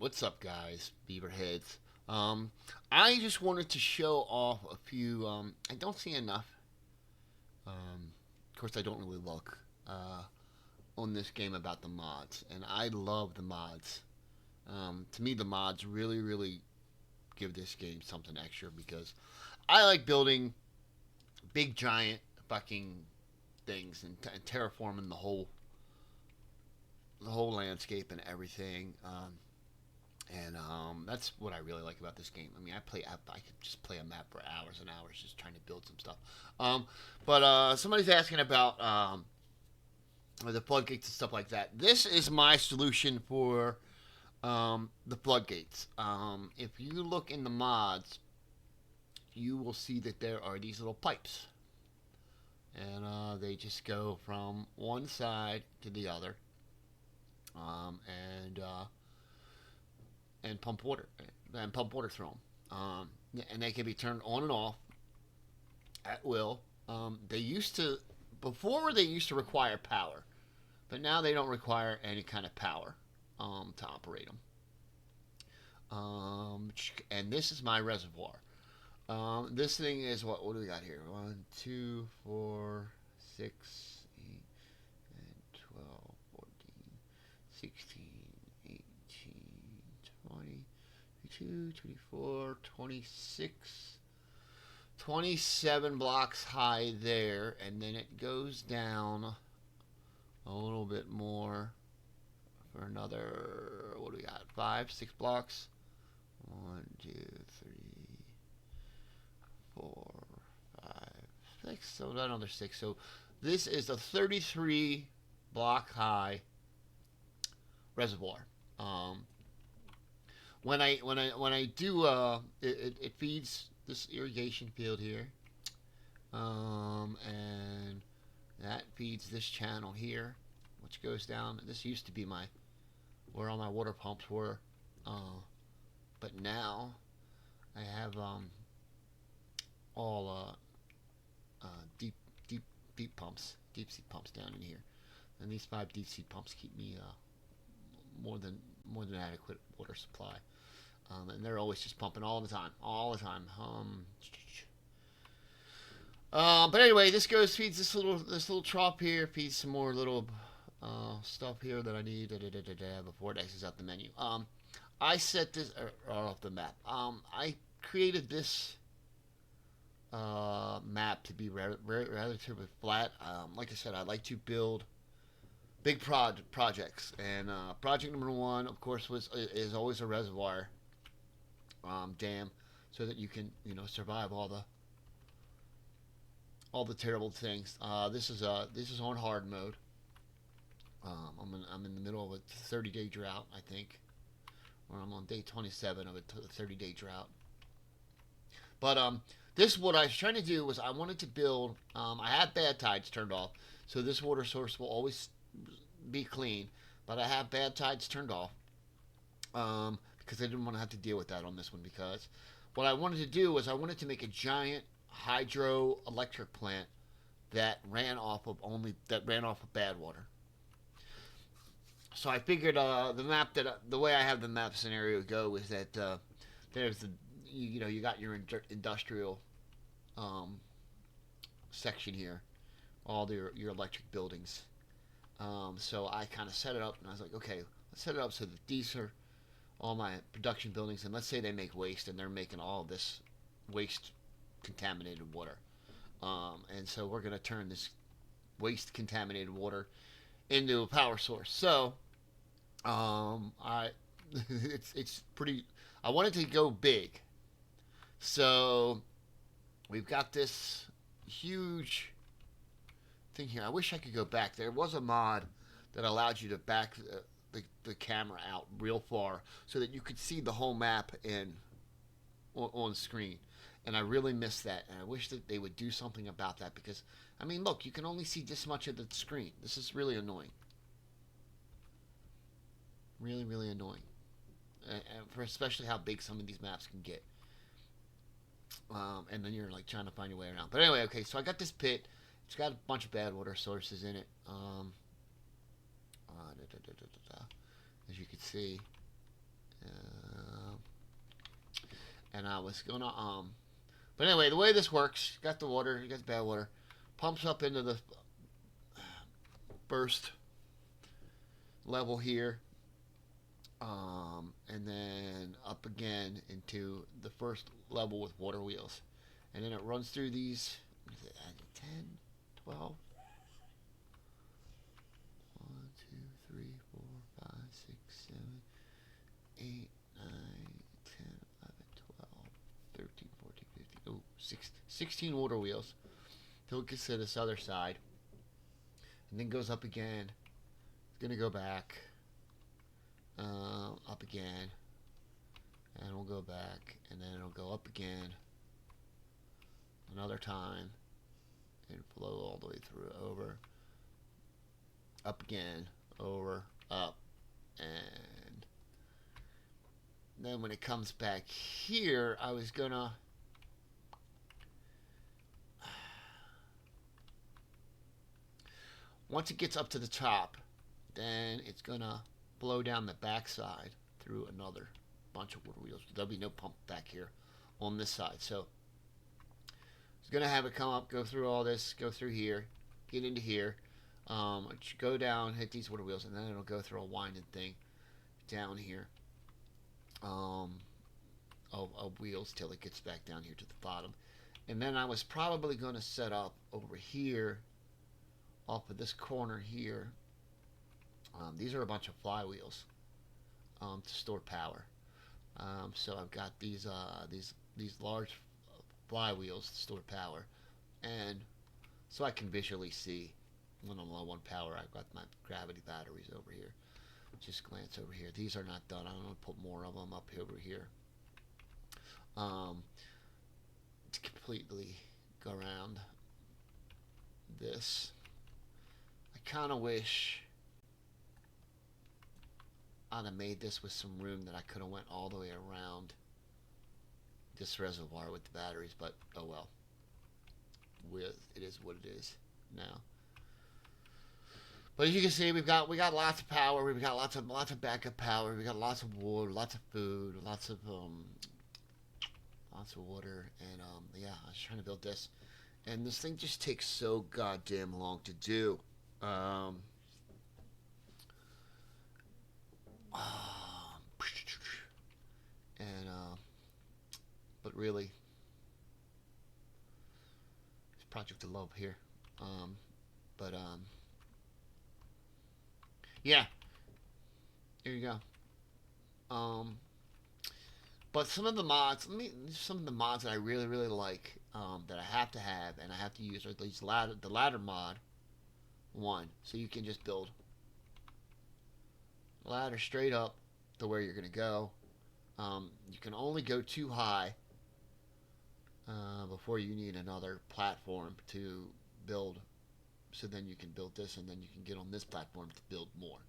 What's up, guys? Beaverheads. Um, I just wanted to show off a few. I don't see enough. Of course, I don't really look on this game about the mods, and I love the mods. To me, the mods really give this game something extra because I like building big, giant fucking things and terraforming the whole landscape and everything. And that's what I really like about this game. I mean, I could just play a map for hours and hours just trying to build some stuff. Um, but somebody's asking about the floodgates and stuff like that. This is my solution for the floodgates. If you look in the mods, you will see that there are these little pipes, and they just go from one side to the other, um, and uh, and pump water through them. And they can be turned on and off at will. They used to before they used to require power, but now they don't require any kind of power to operate them. And this is my reservoir. This thing is what do we got here? 1, 2, 4, 6, 8, 12, 14, 16, 18, 20, 22, 24, 26, 27 blocks high there, and then it goes down a little bit more for another, what do we got, 5, 6 blocks? 1, 2, 3, 4, 5, 6, so another 6. So this is a 33 block high reservoir. Um, when I do it feeds this irrigation field here, and that feeds this channel here, which goes down. This used to be where all my water pumps were, but now I have all deep deep pumps, deep sea pumps down in here, and these 5 deep sea pumps keep me more than more than adequate water supply. And they're always just pumping all the time, all the time. But anyway, this feeds this little trough here, feeds some more little stuff here that I need before it exits out the menu. I set this off the map. I created this map to be relatively flat. Like I said, I like to build big projects, and project number 1, of course, is always a reservoir dam, so that you can survive all the terrible things. This is on hard mode. I'm in the middle of a 30-day drought, I think, or I'm on day 27 of a 30-day drought. But this what I was trying to do was I wanted to build. I had bad tides turned off, so this water source will always be clean. But I have bad tides turned off because I didn't want to have to deal with that on this one. Because what I wanted to do was I wanted to make a giant hydroelectric plant that ran off of bad water. So I figured the way I have the map scenario go is that there's you got your industrial um, section here, all your electric buildings. So I kind of set it up, and I was like, okay, let's set it up so that these are all my production buildings, and let's say they make waste, and they're making all this waste contaminated water. And so we're going to turn this waste contaminated water into a power source. So I it's pretty. I wanted to go big, so we've got this huge thing here. I wish I could go back. There was a mod that allowed you to back the camera out real far so that you could see the whole map on screen. And I really miss that. And I wish that they would do something about that because, I mean, look, you can only see this much of the screen. This is really annoying. Really annoying. And for especially how big some of these maps can get. And then you're like trying to find your way around. But anyway, okay, so I got this pit. It's got a bunch of bad water sources in it. As you can see, And I was gonna but anyway, the way this works, you got the water, you got the bad water, pumps up into the first level here, and then up again into the first level with water wheels, and then it runs through these. What is it, 10, 12, 1, 2, 3, 4, 5, 6, 7, 8, 9, 10, 11, 12, 13, 14, 15, 16 water wheels till it gets to this other side, and then goes up again. It's gonna go back, up again, and we'll go back, and then it'll go up again another time and flow all the way through, over, up again, over, up, and then when it comes back here, I was gonna once it gets up to the top, then it's gonna blow down the backside through another bunch of water wheels. There'll be no pump back here on this side. So it's gonna have it come up, go through all this, go through here, get into here, go down, hit these water wheels, and then it'll go through a winding thing down here of wheels till it gets back down here to the bottom. And then I was probably going to set up over here off of this corner here. These are a bunch of flywheels to store power. So I've got these large flywheels to store power, and so I can visually see when I'm low on power. I've got my gravity batteries over here. Just glance over here. These are not done. I'm going to put more of them up over here. To completely go around this. I kind of wish I'd have made this with some room that I could have went all the way around this reservoir with the batteries, but oh well. It is what it is now. But as you can see, we got lots of power. We've got lots of backup power. We got lots of water, lots of food, lots of water, and yeah. I was trying to build this, and this thing just takes so goddamn long to do. But really, it's project of love here. Yeah, there you go. But some of the mods that I really like, that I have to have and I have to use are these the ladder mod one. So you can just build a ladder straight up to where you're gonna go. You can only go too high before you need another platform to build. So then you can build this, and then you can get on this platform to build more.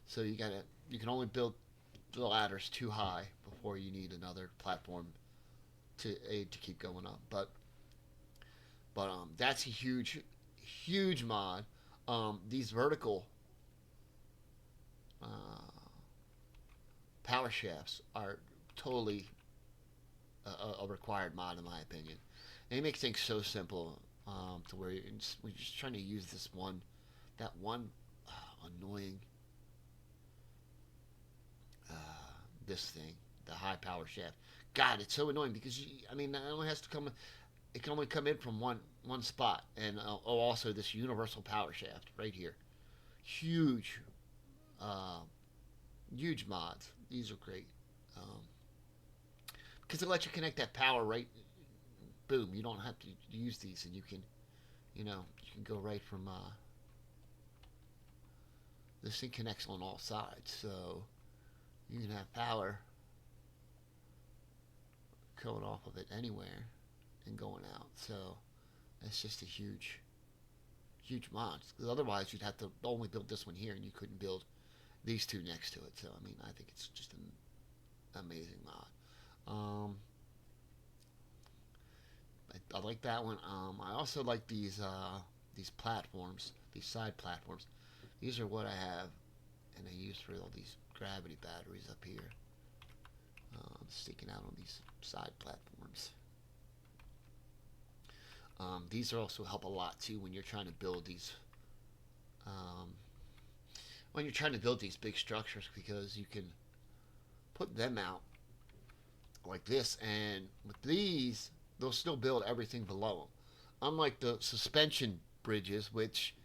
So you can only build the ladders too high before you need another platform to keep going up. But that's a huge mod. These vertical power shafts are totally a required mod in my opinion. And it makes things so simple, to where we're just trying to use that one annoying this thing, the high power shaft. God, it's so annoying because it can only come in from one spot, and also this universal power shaft right here. Huge mods. These are great, because it lets you connect that power right. Boom! You don't have to use these, and you can go right from. This thing connects on all sides, so you can have power coming off of it anywhere and going out. So it's just a huge mod. Because otherwise, you'd have to only build this one here, and you couldn't build these two next to it. So I mean, I think it's just an amazing mod. I like that one. I also like these platforms, these side platforms. These are what I have, and I use for all these gravity batteries up here. sticking out on these side platforms. These also help a lot too when you're trying to build these. When you're trying to build these big structures, because you can put them out like this, and with these, they'll still build everything below them. Unlike the suspension bridges, which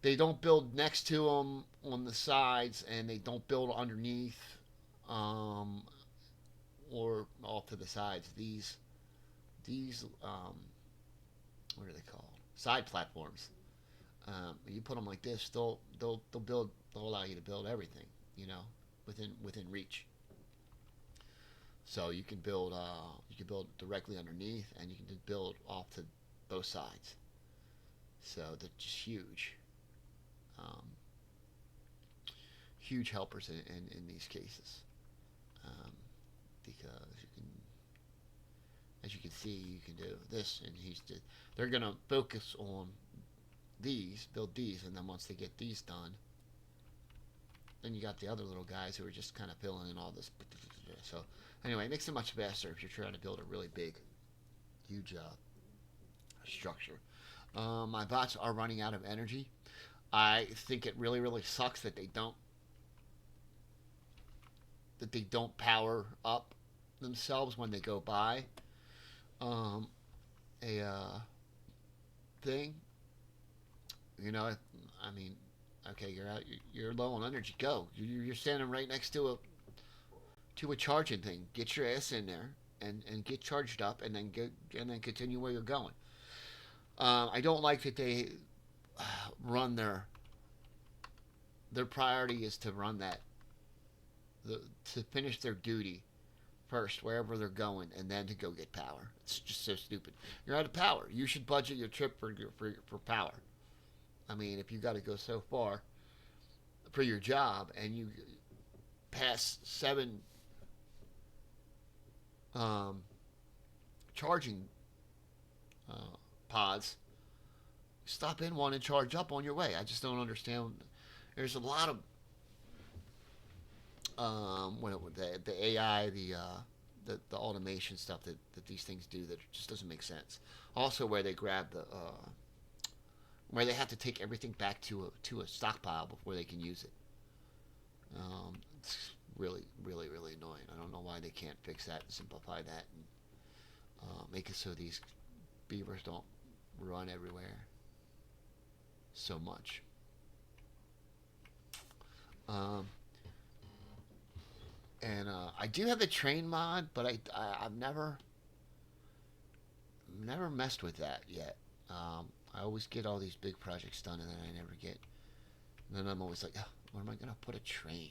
they don't build next to them on the sides, and they don't build underneath or off to the sides. These what are they called? Side platforms. You put them like this, they'll build. They'll allow you to build everything, within reach. So you can build directly underneath, and you can just build off to both sides. So they're just huge, huge helpers in these cases, because as you can see, you can do this, and they're gonna focus on build these, and then once they get these done, then you got the other little guys who are just kind of filling in all this. So anyway, it makes it much faster if you're trying to build a really big, huge structure. My bots are running out of energy. I think it really, really sucks that they don't power up themselves when they go by a thing. I mean, okay, you're low on energy. Go. You're standing right next to a charging thing. Get your ass in there and get charged up, and then continue where you're going. I don't like that they run their priority is to run to finish their duty first wherever they're going, and then to go get power. It's just so stupid. You're out of power. You should budget your trip for power. I mean, if you got to go so far for your job, and you pass 7 charging pods, stop in one and charge up on your way. I just don't understand. There's a lot of the AI, the automation stuff that these things do that just doesn't make sense. Also, where they grab where they have to take everything back to a stockpile before they can use it. It's really, really, really annoying. I don't know why they can't fix that and simplify that, and make it so these beavers don't run everywhere so much. And I do have the train mod, but I've never messed with that yet. I always get all these big projects done, and then I never get. And then I'm always like, oh, where am I gonna put a train?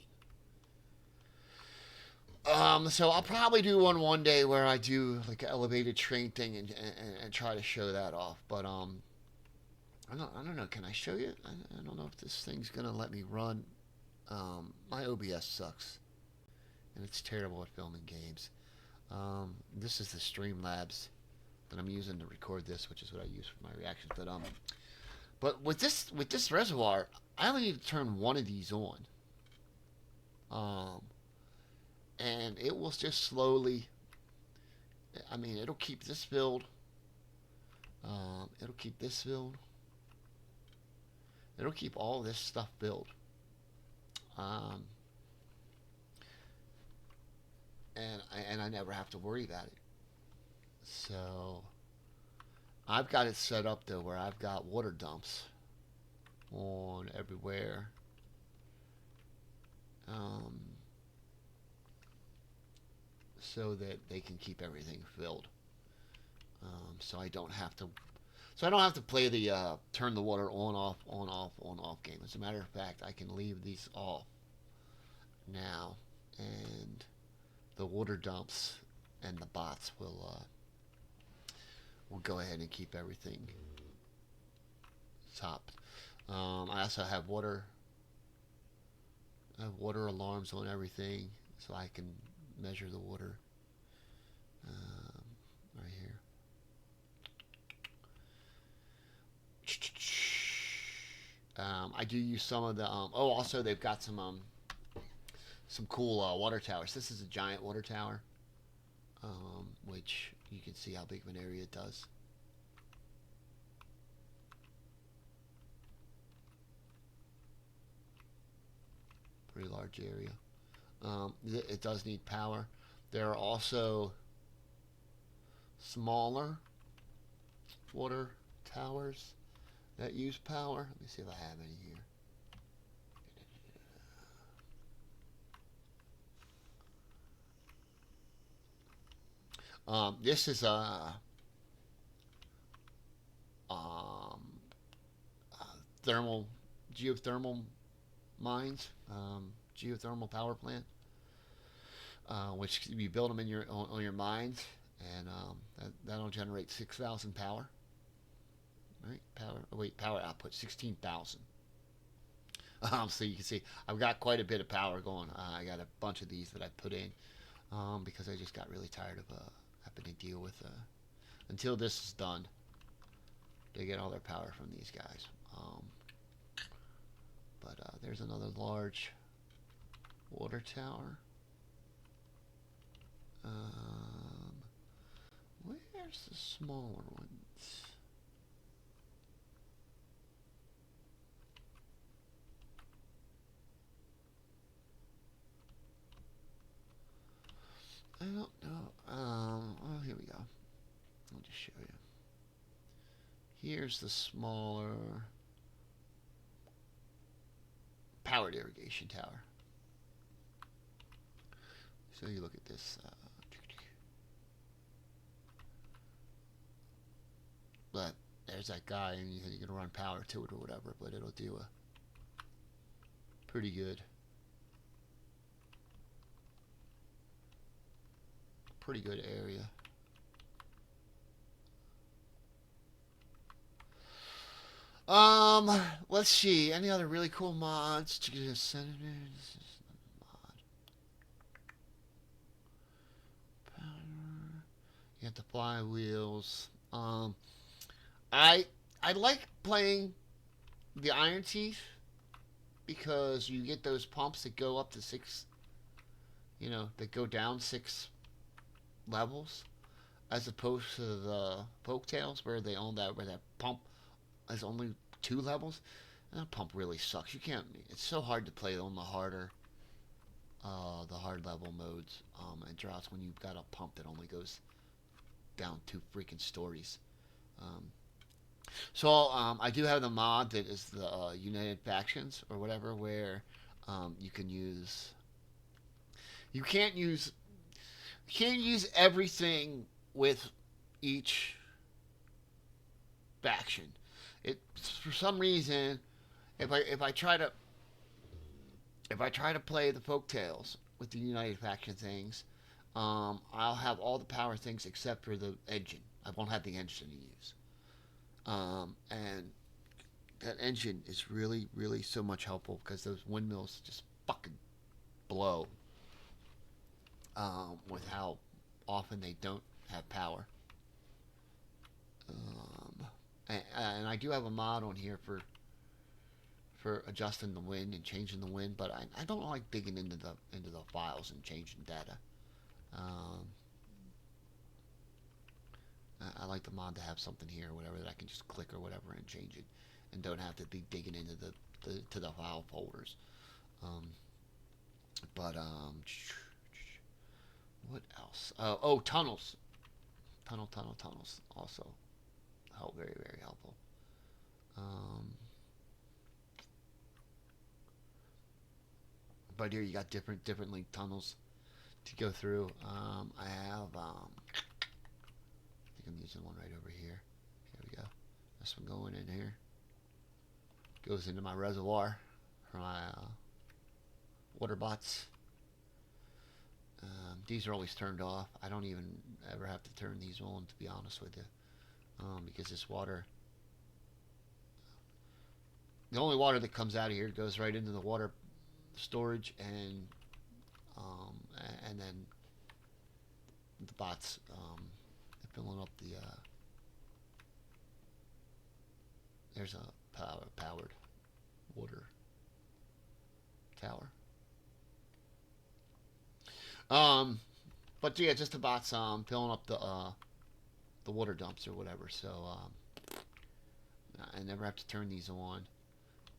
So I'll probably do one day where I do like an elevated train thing and try to show that off. But I don't know. Can I show you? I don't know if this thing's gonna let me run. My OBS sucks, and it's terrible at filming games. This is the Streamlabs that I'm using to record this, which is what I use for my reactions. But with this Reservoir, I only need to turn one of these on. And it will just slowly. I mean, it'll keep this filled. It'll keep this filled. It'll keep all this stuff filled. And I never have to worry about it. So I've got it set up though where I've got water dumps on everywhere. So that they can keep everything filled. So I don't have to play the turn the water on off game. As a matter of fact, I can leave these off now, and the water dumps and the bots will go ahead and keep everything topped. I also have water alarms on everything, so I can measure the water right here. I do use some of the also they've got some some cool water towers. This is a giant water tower, which you can see how big of an area it does. Pretty large area. It does need power. There are also smaller water towers that use power. Let me see if I have any here. This is um, geothermal mines, geothermal power plant, which you build them in your on your mines, and that'll generate 6,000 power. Right, power output 16,000. So you can see I've got quite a bit of power going. I got a bunch of these that I put in because I just got really tired of having to deal with until this is done. They get all their power from these guys. But there's another large water tower. Where's the smaller ones? I don't know. Oh, here we go. I'll just show you. Here's the smaller powered irrigation tower. So you look at this. But there's that guy, and you can run power to it or whatever, but it'll do a pretty good area. Let's see. Any other really cool mods? This is mod. Power. You have the flywheels. I like playing the Iron Teeth because you get those pumps that go up to 6. That go down 6 levels, as opposed to the Folktales where that pump is only 2 levels. And that pump really sucks. You can't. It's so hard to play on the hard level modes and droughts when you've got a pump that only goes down 2 freaking stories. So I do have the mod that is the United Factions or whatever, where you can use. You can't use everything with each faction. It for some reason, if I try to play the Folktales with the United Faction things, I'll have all the power things except for the engine. I won't have the engine to use. And that engine is really, really so much helpful because those windmills just fucking blow with how often they don't have power. And I do have a mod on here for adjusting the wind and changing the wind, but I don't like digging into the files and changing data. I like the mod to have something here or whatever that I can just click or whatever and change it, and don't have to be digging into the file folders. What else? Tunnels. Tunnels also help. Very, very helpful. But here you got different link tunnels to go through. I have I'm using one right over here. Here we go. This one going in here. Goes into my reservoir for my water bots. These are always turned off. I don't even ever have to turn these on, to be honest with you, because this water, the only water that comes out of here goes right into the water storage, and then the bots filling up the there's a powered water tower. Um, but yeah, just about some filling up the water dumps or whatever. So I never have to turn these on,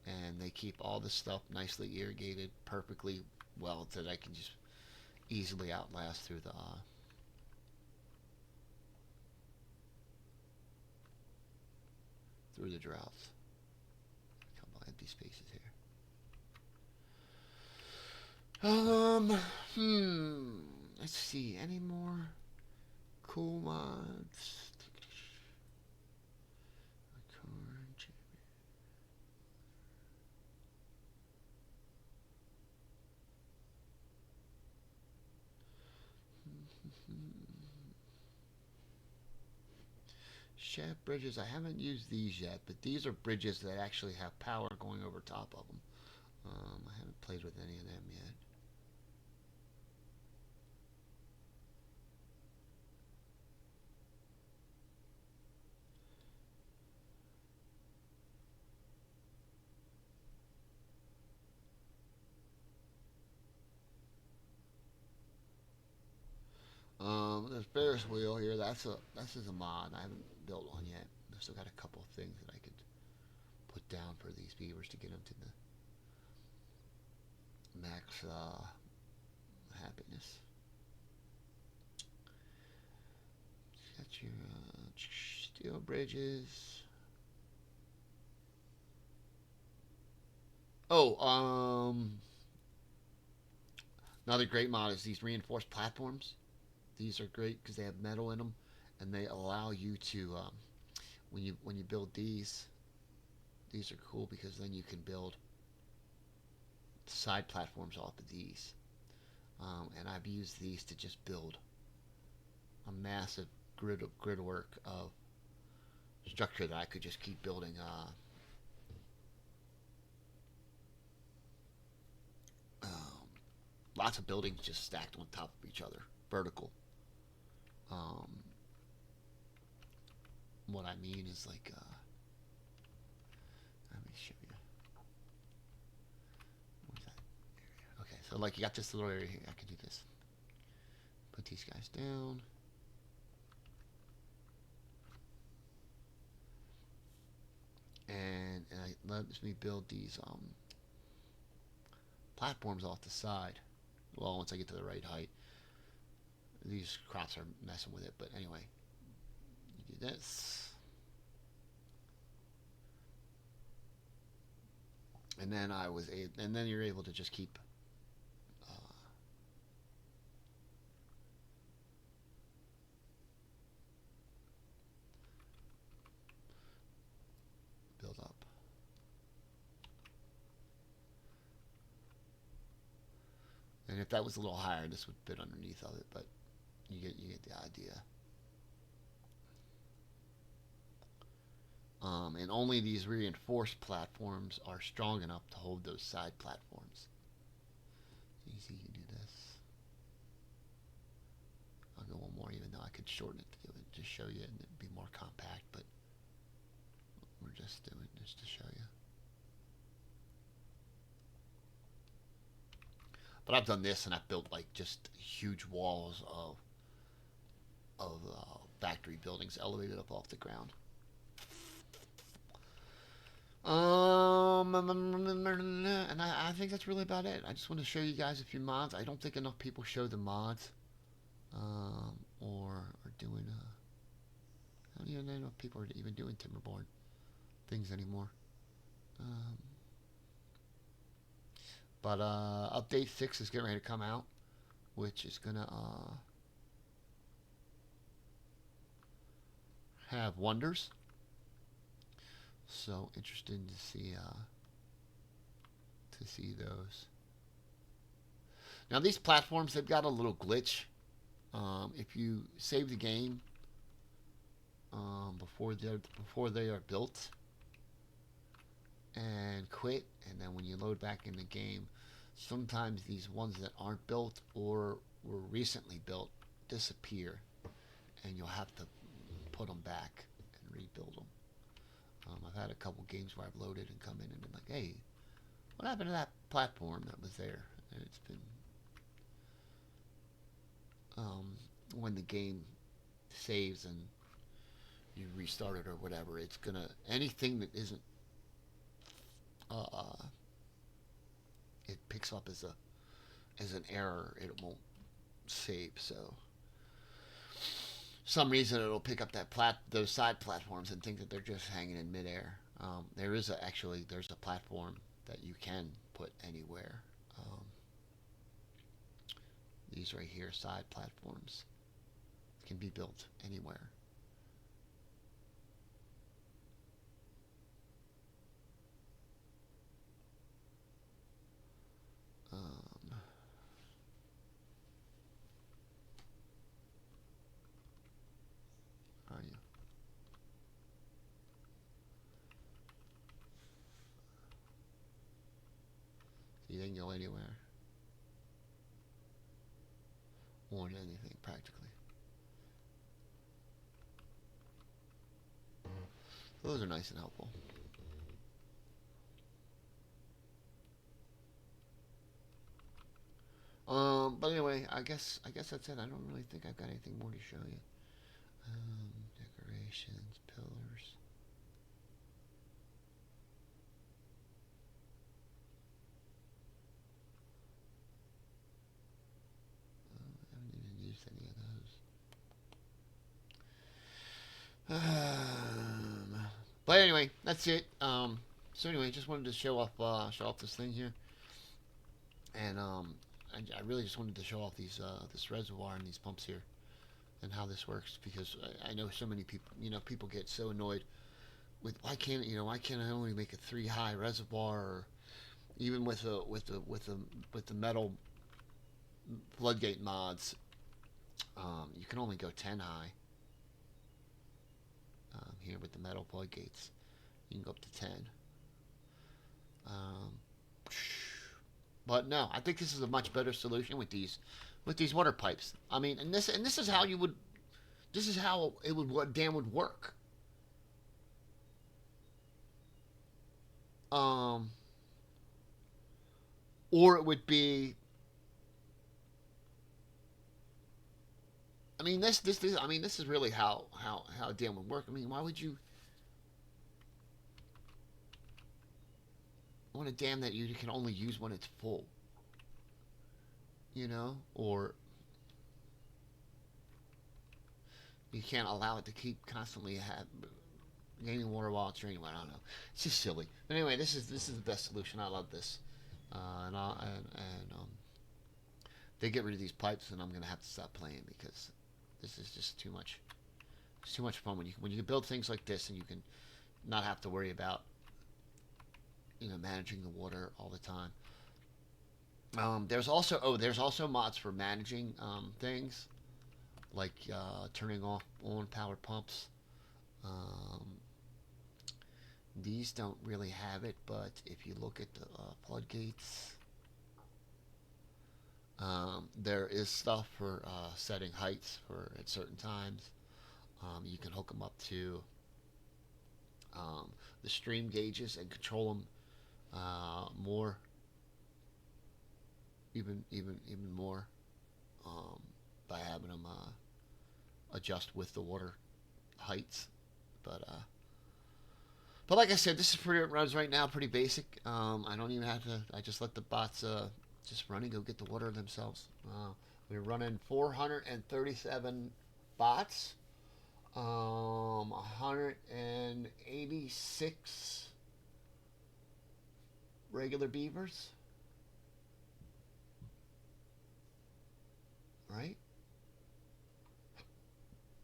and they keep all the stuff nicely irrigated perfectly well so that I can just easily outlast through the droughts. A couple empty spaces here. Let's see. Any more cool mods? Shaft bridges. I haven't used these yet, but these are bridges that actually have power going over top of them. I haven't played with any of them yet. There's Ferris wheel here. This is a mod. I haven't built one yet. I've still got a couple of things that I could put down for these beavers to get them to the max happiness. Got your steel bridges. Oh, another great mod is these reinforced platforms. These are great because they have metal in them, and they allow you to when you build these are cool because then you can build side platforms off of these. And I've used these to just build a massive grid work of structure that I could just keep building. Lots of buildings just stacked on top of each other, vertical. Um, what I mean is like, let me show you. Where's that? Okay, so like you got this little area here. I can do this. Put these guys down. And it lets me build these platforms off the side. Well, once I get to the right height. These crops are messing with it, but anyway, you do this, and then and then you're able to just keep build up. And if that was a little higher, this would fit underneath of it, but you get the idea. And only these reinforced platforms are strong enough to hold those side platforms. You see, you do this. I'll go one more, even though I could shorten it to just show you and it'd be more compact, but we're just doing this to show you. But I've done this, and I've built like just huge walls of factory buildings elevated up off the ground. And I think that's really about it. I just want to show you guys a few mods. I don't think enough people show the mods, or are doing. I don't even know if people are even doing Timberborn things anymore. But update 6 is getting ready to come out, which is gonna have wonders. So interesting to see those. Now these platforms, they've got a little glitch. If you save the game before they are built and quit, and then when you load back in the game, sometimes these ones that aren't built or were recently built disappear, and you'll have to put them back and rebuild them. I've had a couple games where I've loaded and come in and been like, hey, what happened to that platform that was there? And it's been when the game saves and you restart it or whatever, it's gonna anything that isn't uh, it picks up as an error. It won't save. So some reason it'll pick up those side platforms and think that they're just hanging in midair. There's a platform that you can put anywhere. Um, these right here, side platforms, can be built anywhere. Um, are you? So you can go anywhere on anything practically. Those are nice and helpful. But anyway, I guess that's it. I don't really think I've got anything more to show you. Decorations, pillars. I haven't even used any of those. But anyway, that's it. So anyway, just wanted to show off this thing here, and I really just wanted to show off this reservoir and these pumps here and how this works because I know so many people, people get so annoyed with why can't I only make a 3 high reservoir or even with the metal floodgate mods, you can only go 10 high. Here with the metal floodgates, you can go up to 10. Um, but no, I think this is a much better solution with these water pipes. I mean, and this is how you would this is how it would what dam would work. Um, or it would be. I mean, this is really how a dam would work. I mean, why would you want a dam that you can only use when it's full? Or you can't allow it to keep constantly gaining water while it's draining. I don't know. It's just silly. But anyway, this is the best solution. I love this, and they get rid of these pipes, and I'm gonna have to stop playing because this is just too much. It's too much fun when you can build things like this and you can not have to worry about managing the water all the time. There's also mods for managing things like turning off on power pumps. Um, these don't really have it, but if you look at the floodgates, there is stuff for setting heights for at certain times. You can hook them up to the stream gauges and control them more, even more, by having them adjust with the water heights. But but like I said, this is runs right now pretty basic. I don't even have to. I just let the bots just run and go get the water themselves. We're running 437 bots, 186 regular beavers, right?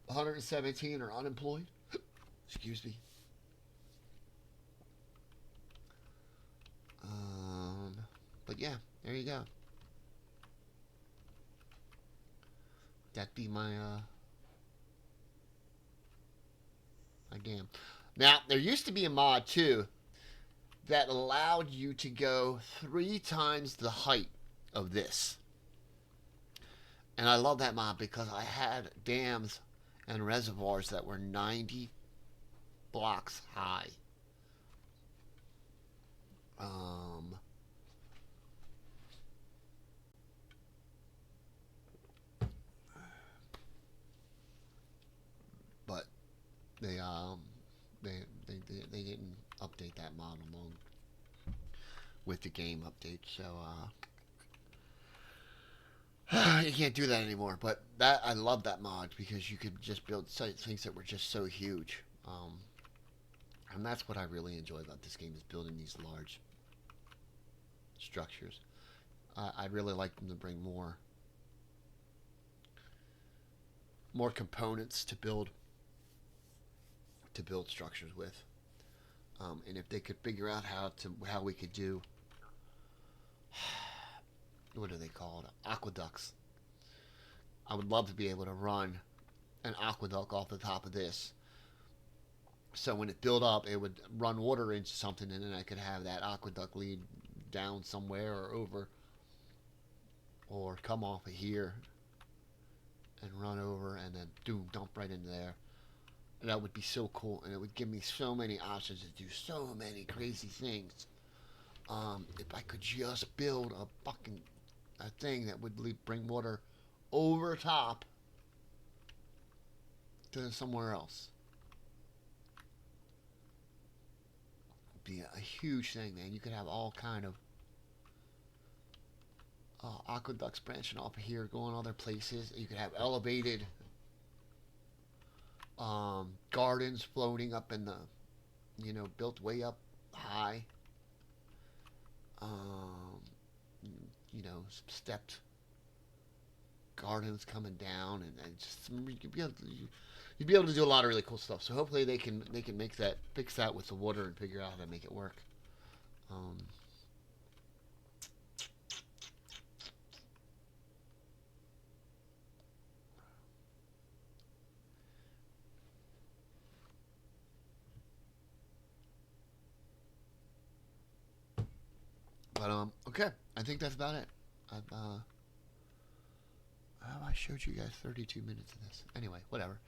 117 are unemployed. Excuse me. But yeah, there you go. That'd be my game. Now there used to be a mod too that allowed you to go 3 times the height of this. And I love that mod because I had dams and reservoirs that were 90 blocks high. Um, update that mod along with the game update. So you can't do that anymore. But that I love that mod because you could just build things that were just so huge. And that's what I really enjoy about this game is building these large structures. I'd really like them to bring more components to build structures with. And if they could figure out how we could do what are they called, aqueducts. I would love to be able to run an aqueduct off the top of this. So when it built up, it would run water into something, and then I could have that aqueduct lead down somewhere or over, or come off of here and run over, and then dump right into there. And that would be so cool, and it would give me so many options to do so many crazy things. If I could just build a thing that would bring water over top to somewhere else. Be a huge thing, man. You could have all kind of aqueducts branching off of here, going other places. You could have elevated gardens floating up in the, built way up high. Stepped gardens coming down, and just you'd be able to do a lot of really cool stuff. So hopefully they can fix that with the water and figure out how to make it work. But okay, I think that's about it. I showed you guys 32 minutes of this. Anyway, whatever.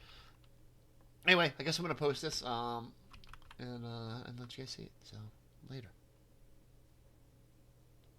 Anyway, I guess I'm gonna post this and let you guys see it. So later.